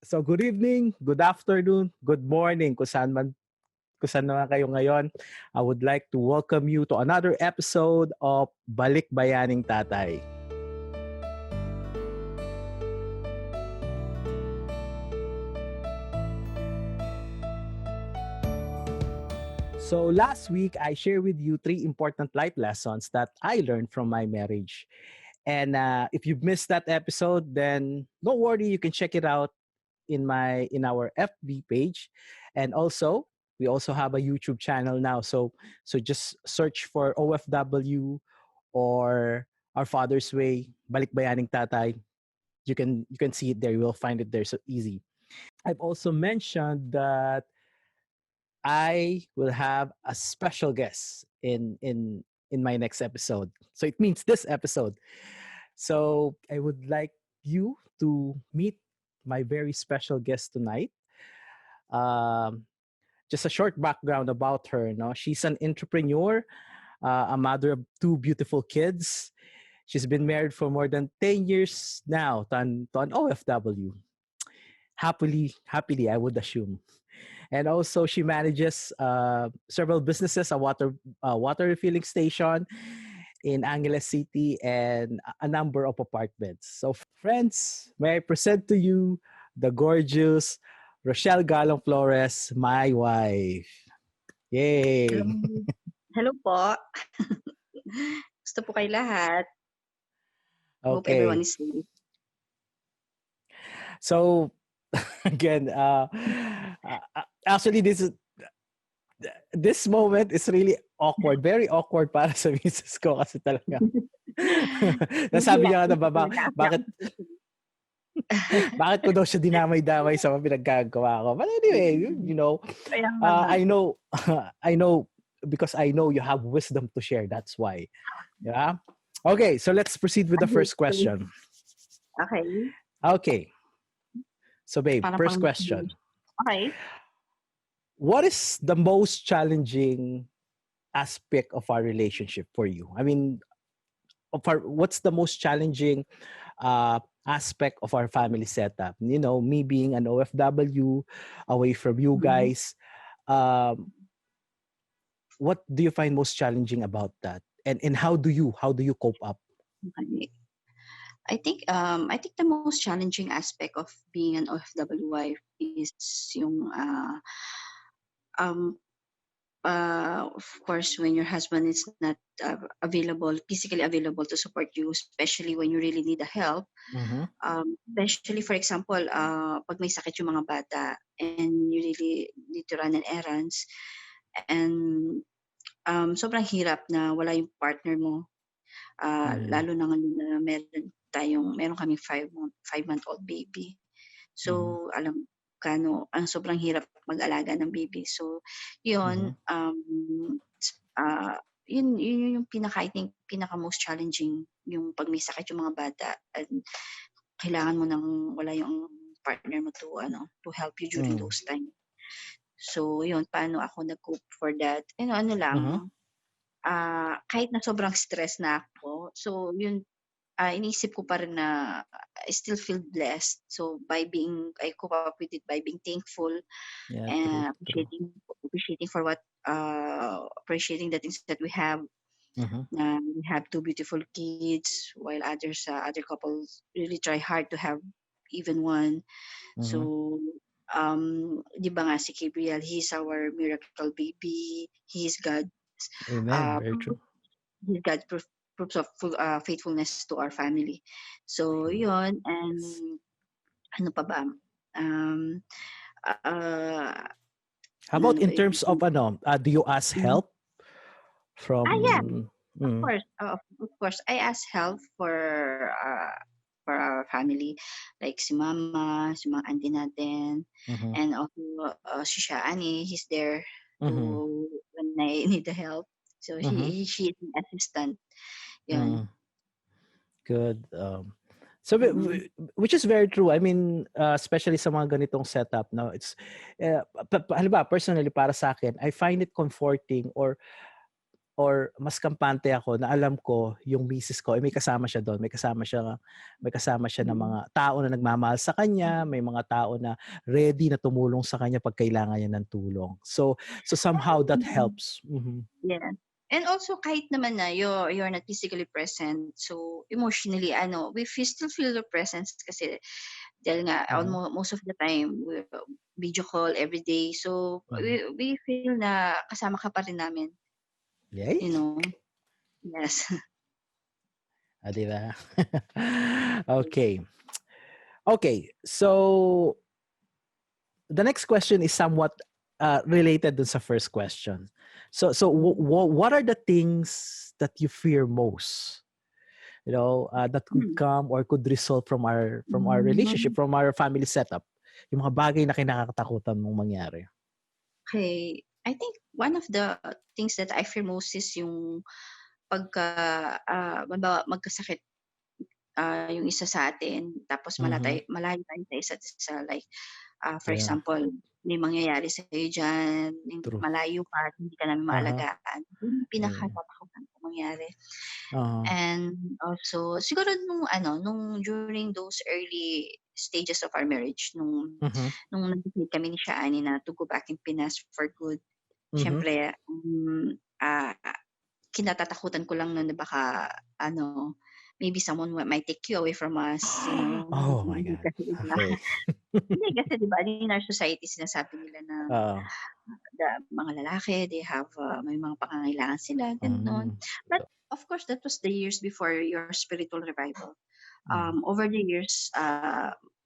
So good evening, good afternoon, good morning kung saan naman kayo ngayon. I would like to welcome you to another episode of Balik, Bayaning, Tatay. So last week, I shared with you 3 important life lessons that I learned from my marriage. And if you've missed that episode, then don't worry, you can check it out in our FB page, and also we also have a YouTube channel now. So just search for OFW or Our Father's Way, Balik Bayaning Tatay. You can see it there. You will find it there so easy. I've also mentioned that I will have a special guest in my next episode. So it means this episode. So I would like you to meet my very special guest tonight. Um, just a short background about her. No, she's an entrepreneur, a mother of two beautiful kids. She's been married for more than 10 years now to an OFW. Happily, I would assume. And also, she manages several businesses, a water refilling station in Angeles City, and a number of apartments. So, friends, may I present to you the gorgeous Rochelle Galong Flores, my wife. Hello. Yay! Hello po. Gusto po kayo lahat. Hope everyone Okay. is safe. So, again, actually, this moment is really awkward. Very awkward para sa misis ko kasi talaga. Nasabi niya nga na bakit bakit ko daw siya dinamay-damay sa mga pinaggagawa ko. But anyway, Kaya nga. I know I know because I know you have wisdom to share. That's why. Yeah. Okay, so let's proceed with the first question. Okay. Okay. So babe, Para first pang question. Okay. What is the most challenging aspect of our relationship for you? I mean, what's the most challenging aspect of our family setup? You know, me being an OFW, away from you guys. What do you find most challenging about that? And how do you cope up? Okay. I think the most challenging aspect of being an OFW wife is yung um of course when your husband is not physically available to support you, especially when you really need the help. Mm-hmm. Especially for example, pag may sakit yung mga bata and you really need to run an errands, and sobrang hirap na wala yung partner mo, Mm-hmm. lalo na ngayon na meron kaming 5-month-old baby. Mm-hmm. So alam ang sobrang hirap mag-alaga ng baby. So Mm-hmm. yun, ah, yun yung I think pinaka most challenging, yung 'pag may sakit yung mga bata and kailangan mo ng wala yung partner mo to help you during Mm-hmm. those time. So yun, paano ako nag-cope for that, ano lang, Mm-hmm. kahit na sobrang stress na ako, so yun, iniisip ko pa rin na I still feel blessed. So I cope up with it by being thankful Yeah, true, and true. appreciating for appreciating the things that we have. Mm-hmm. We have two beautiful kids, while other couples really try hard to have even one. Mm-hmm. So, 'di ba nga si Gabriel, he's our miracle baby. Amen. Uh, Very true. he's God's proofs of faithfulness to our family. So, True. yon, and Yes. ano pa ba? Um, uh, How ano about ano ba in yung terms of do you ask Mhm. help Yeah, from? of Mm, course, of course. I ask help for our family, like si mama, si mga auntie natin, mm-hmm. and also si Shaani, he's there Mm-hmm. to when I need the help. So Mm-hmm. she is an assistant. Yun. Mm, good. So Mm. which is very true. I mean, especially sa mga ganitong setup, no, it's halimbawa, personally para sa akin, I find it comforting or or mas kampante ako na alam ko yung misis ko, may kasama siya doon, may kasama siya ng Mm. mga tao na nagmamahal sa kanya, may mga tao na ready na tumulong sa kanya pag kailangan niya ng tulong. So somehow that Mm. helps. Mhm. Yeah. And also kahit naman na you're not physically present, so emotionally we still feel your presence kasi dahil nga Mhm. most of the time we video call every day. So Mhm. we feel na kasama ka pa rin namin, Yay! you know. Yes. Ah, 'di ba? Okay. Okay, so the next question is somewhat related dun sa first question. So what are the things that you fear most? That could Mm. come or could result from our relationship, Mm. from our family setup. Yung mga bagay na kinakatakutan mong mangyari. Okay. I think one of the things that I fear most is yung pagka halimbawa magkasakit yung isa sa atin tapos Mhm. malayo tayo sa isa't isa like, for Yeah, example, may mangyayari sa'yo diyan, true. malayo ka at hindi ka namin Uh-huh. maalagaan. Yun yung Yeah. pinakatatakutan kong mangyari. Uh-huh. And also siguro nung during those early stages of our marriage Mhm. nung nag-decide kami ni Shani na to go back in Pinas for good, Mhm. siyempre, kinatatakutan ko lang nun na baka maybe someone might take you away from us, Oh my hindi God. kasi 'di ba Okay. hindi kasi 'di ba in our society sinasabi nila na Oo. mga lalaki they have, may mga pangangailangan sila gano'n. Hmm. But of course that was the years before your spiritual revival. Mhm. Over the years,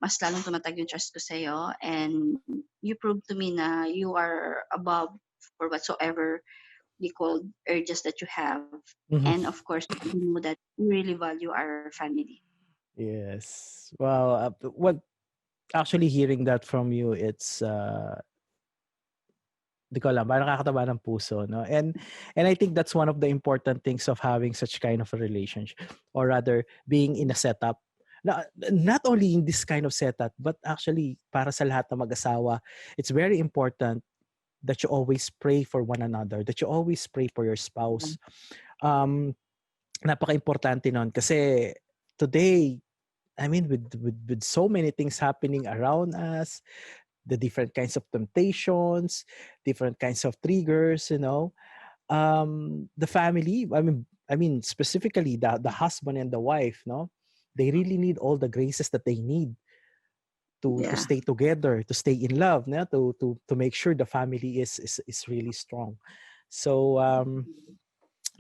mas lalong tumatag yung trust ko sa'yo and you proved to me na you are above for whatsoever we called urges that you have. Mhm. And of course, you know that we really value our family. Yes. Well, actually hearing that from you, it's di ko alam, parang nakakataba ng puso, no? And I think that's one of the important things of having such kind of a relationship, or rather being in a setup. Not only in this kind of setup, but actually para sa lahat ng mag-asawa, it's very important that you always pray for one another, that you always pray for your spouse. Um, Napaka-importante nun kasi today, I mean, with so many things happening around us, the different kinds of temptations, different kinds of triggers, the family, I mean specifically the husband and the wife, no, they really need all the graces that they need to Yeah. stay together, to stay in love, no? To make sure the family is really strong. So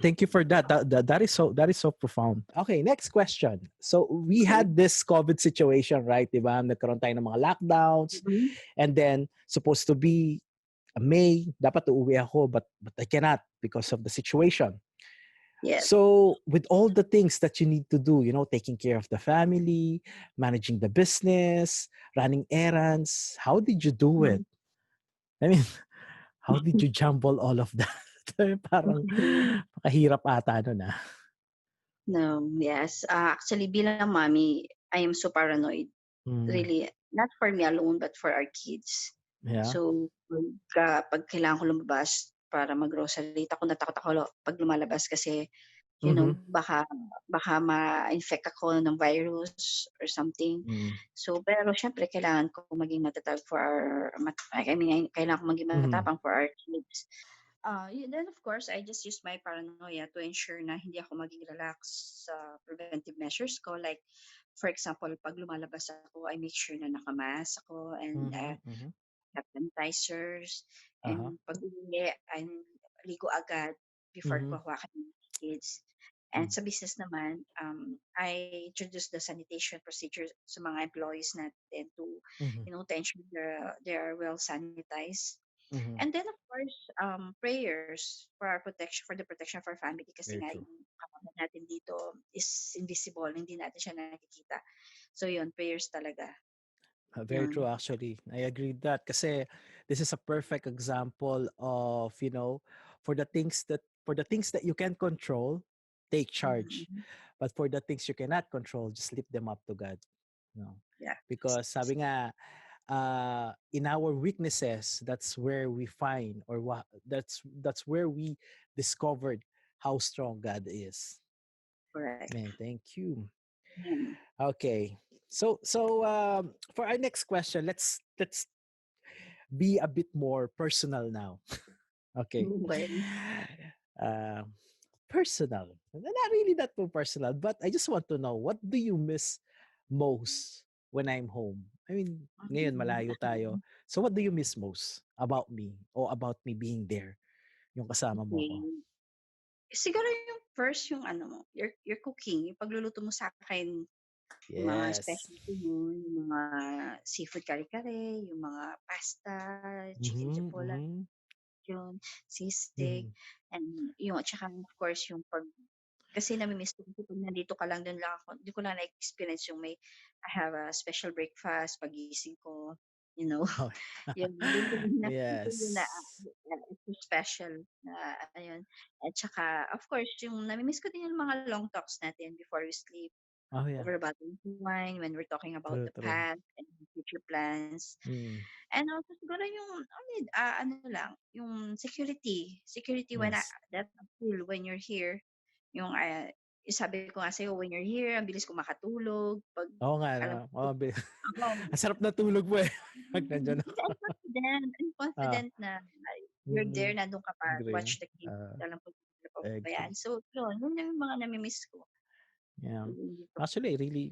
thank you for that. That is so profound. Okay, next question. So we Okay. had this COVID situation, right? Diba? Nagkaroon tayo ng mga lockdowns, Mhm. and then supposed to be May, dapat uuwi ako, but I cannot because of the situation. Yes. So with all the things that you need to do, taking care of the family, managing the business, running errands, how did you do it? Mhm. I mean, how did you jumble all of that? Parang Okay. makahirap ata nun, ah. No, yes. Actually, bilang mommy, I am so paranoid. Mm, Really, not for me alone, but for our kids. yeah. So, pag kailangan ko lumabas para mag-grocery, takot na takot ako pag lumalabas kasi, Mhm. baka ma-infect ako ng virus or something. Mm, So, pero siyempre kailangan ko maging matatag for I mean, kailangan ko maging mhm. matapang for our kids. Then of course, I just use my paranoia to ensure na hindi ako maging relax sa preventive measures ko. Like, for example, pag lumalabas ako, I make sure na nakamask ako and Mhm, mhm. have sanitizers. Uh-huh. And pag uwi, I ligo agad before Mhm. ko hawakan yung kids. And Mm, sa business naman, I introduce the sanitation procedures sa mga employees natin mhm, to ensure they are well sanitized. mhm. And then of course, prayers for our protection, for the protection of our family kasi Very nga true. yung kapatid natin dito is invisible, hindi natin siya nakikita. So yun, prayers talaga. Very true, Yun. actually. I agree with that kasi this is a perfect example of, for the things that you can control, take charge. Mhm. But for the things you cannot control, just leave them up to God. No. Yeah. Because sabi nga, in our weaknesses, that's where we find, or that's where we discovered how strong God is. Correct. Man, thank you. Mm. Okay. So for our next question, let's be a bit more personal now. Okay. Okay. Uh, personal. Not really that too personal, but I just want to know, what do you miss most when I'm home? I mean, ngayon malayo tayo. So what do you miss most about me or about me being there, yung kasama mo ko? Okay. Siguro yung first yung ano mo, your cooking, yung pagluluto mo sa'kin, yung mga Yes. specialty mo, yung mga seafood kare-kare, yung mga pasta, chicken Mhm, chapola, mhm, yun, sisig, mhm. and yung at saka of course yung kasi nami-miss ko kasi 'pag nandito ka lang dun lang ako di ko lang na-experience yung may I have a special breakfast paggising ko, you know? Oh, Yun, dun ko na-feel ko yun na, yes. it's special na ayun. At saka of course yung nami-miss ko din yung mga long talks natin before we sleep, Oh, yeah. over a bottle of wine when we're talking about True, the true. past and future plans. Mm, And also siguro yung ano lang, yung security. Security when yes. that I feel when you're here. Yung, yung sabi ko nga sa'yo, when you're here, ang bilis ko makatulog. 'Pag Oo nga, alam 'no? ko Oo, oo. ang sarap na tulog mo, eh, 'pag nandiyan Kasi ako. I'm Ah, confident na you're there, mm, nandun ka pa to agree. watch the kids, alam ko hindi ka I pababayaan. agree. So yun, yun yung mga nami-miss ko. Yeah. Yung dito. Actually, I really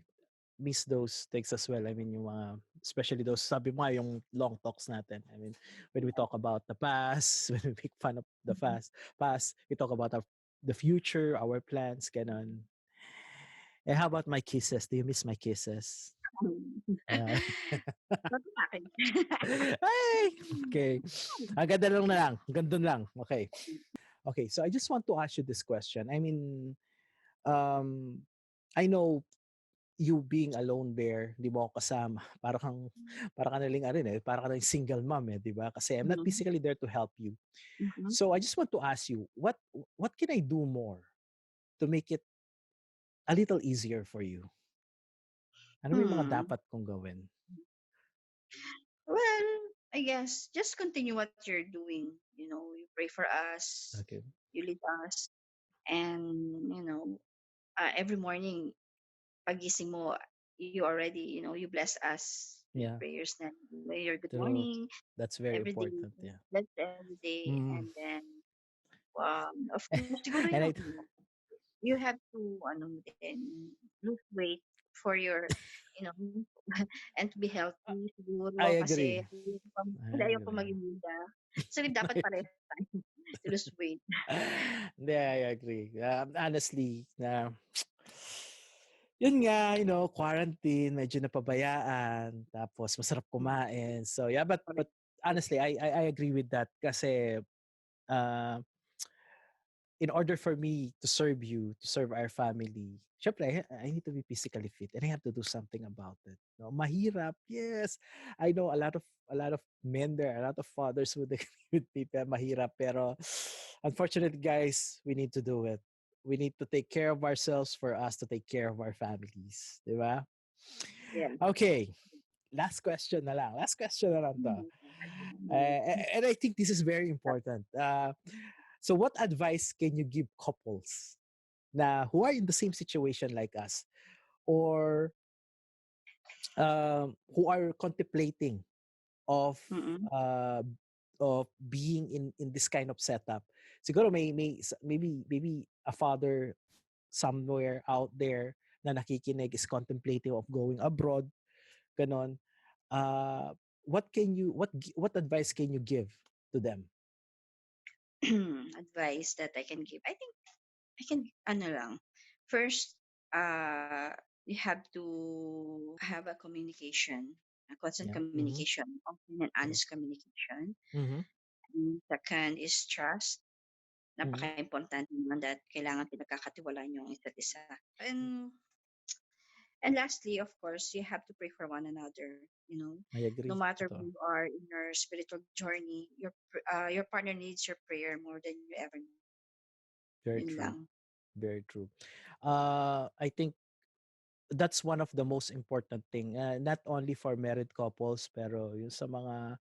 miss those things as well. I mean, yung mga, especially those, sabi mo nga, yung long talks natin. I mean, when we talk about the past, when we make fun of the past, we talk about the future, our plans, ganon. Eh, how about my kisses? Do you miss my kisses? Uh, Sabi sa'kin. ay! Okay. Ang ganda lang na lang. Ang ganda lang. Okay. Okay, so I just want to ask you this question. I mean, um, I know you being alone there, di mo ako kasama. Para ka naling ano eh, para ka naling single mom eh, di ba? Kasi I'm not Mhm, physically there to help you. mhm. So I just want to ask you, what can I do more to make it a little easier for you? Ano ba yung mga Hmm. dapat kong gawin? Well, I guess just continue what you're doing. You know, you pray for us, Okay. you lead us, and you know, every morning, pagising mo, you already, you know, you bless us with Yeah, prayers na your good true. morning That's very every day, important. Yeah. bless every day, Mm. and then, of course, siguro And yung, you have to, ano din, lose weight for your, you know, and to be healthy I siguro kasi agree. I ayoko agree. maging bida. So, dapat parehas tayo to lose weight. Hindi, I agree. Honestly, na yun nga, quarantine, medyo napabayaan, tapos masarap kumain. So yeah, but Correct. honestly, I agree with that kasi uh, in order for me to serve you, to serve our family, syempre, I need to be physically fit and I have to do something about it. No, mahirap, yes. I know a lot of men there, a lot of fathers would agree with me, pero mahirap. Pero unfortunately, guys, we need to do it. We need to take care of ourselves for us to take care of our families. Di ba? Yeah. Okay. Last question na lang. Last question na lang to. And I think this is very important. So what advice can you give couples na who are in the same situation like us, or who are contemplating of Mm-mm. uh, of being in this kind of setup? Siguro maybe a father somewhere out there na nakikinig is contemplating of going abroad, ganon. What advice can you give to them? Advice that I can give. I think I can ano lang. First, you have to have a communication, a constant Yeah. Mm-hmm. communication, open and True. honest communication. Mm-hmm. And second is trust. Mm-hmm. Napaka-importante naman that kailangan pinagkakatiwalaan yung isa't isa. And lastly, of course, you have to pray for one another. You know, I no agree. matter where Totoo. you are in your spiritual journey, your partner needs your prayer more than you ever know. Very Yun true. lang. Very true. I think that's one of the most important thing, not only for married couples, pero yung sa mga,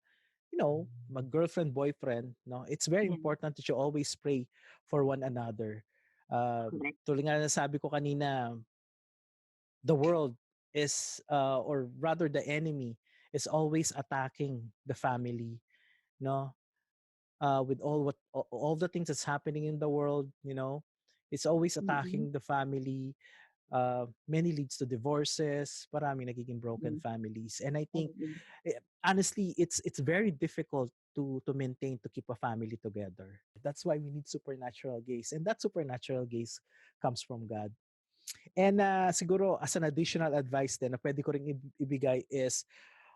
mag girlfriend boyfriend, no, it's very Yeah. important that you always pray for one another. Correct. Tulad nga na sabi ko kanina, the world is, or rather the enemy, is always attacking the family, no? With all the things that's happening in the world, it's always Mm-mm. attacking the family. Many leads to divorces, marami nagiging broken Mm. families. And I think, Probably. honestly, it's very difficult to maintain, to keep a family together. That's why we need supernatural gaze, and that supernatural gaze comes from God. And siguro as an additional advice din na pwede ko ring ibigay is,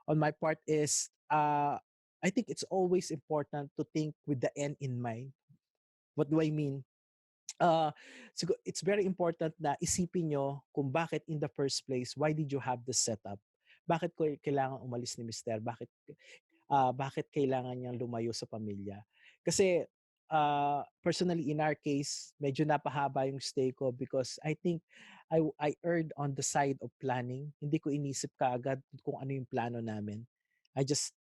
on my part is, I think it's always important to think with the end in mind. What do I mean? Siguro it's very important na isipin nyo kung bakit in the first place, why did you have this setup? Bakit ko kailangan umalis ni Mister? Bakit kailangan niyang lumayo sa pamilya? Kasi personally in our case, medyo napahaba yung stay ko because I think I erred on the side of planning. Hindi ko inisip kaagad kung ano yung plano namin. I just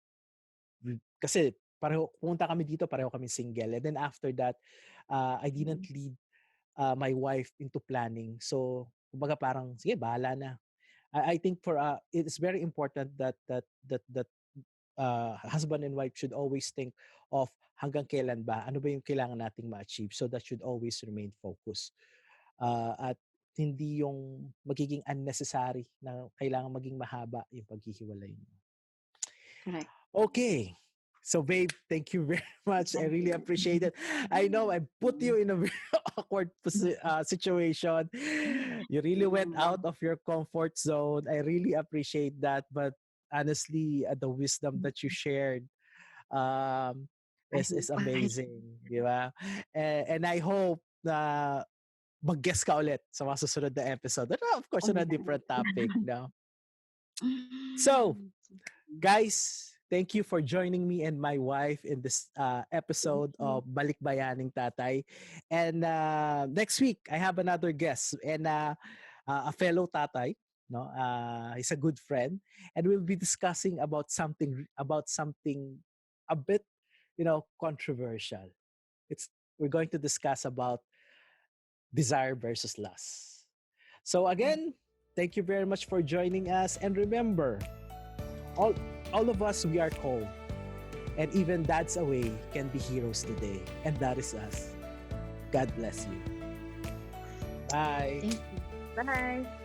kasi pareho pumunta kami dito, pareho kami single. And then after that, I didn't Mm. lead my wife into planning. So, kumbaga parang sige bahala na. I think for it's very important that husband and wife should always think of hanggang kailan ba, ano ba yung kailangan nating ma-achieve. So that should always remain focused. At hindi yung magiging unnecessary na kailangan maging mahaba yung paghihiwalay niyo. Correct. Okay. So babe, thank you very much. I really appreciate it. I know I put you in a very awkward situation. You really went out Mm. of your comfort zone. I really appreciate that. But honestly, the wisdom that you shared um, I is hope. amazing. Di ba? And I hope na mag-guest ka ulit sa mga susunod na episode. And of course, Oh on my a God. different topic. No? So, guys, thank you for joining me and my wife in this Thank episode you. of Balik Bayaning Tatay. And next week, I have another guest and a fellow tatay. No, he's a good friend, and we'll be discussing about something a bit, controversial. It's We're going to discuss about desire versus lust. So Oh, again, thank you very much for joining us, and remember, all all of us, we are called, and even dads away can be heroes today, and that is us. God bless you. Bye. thank you. Bye.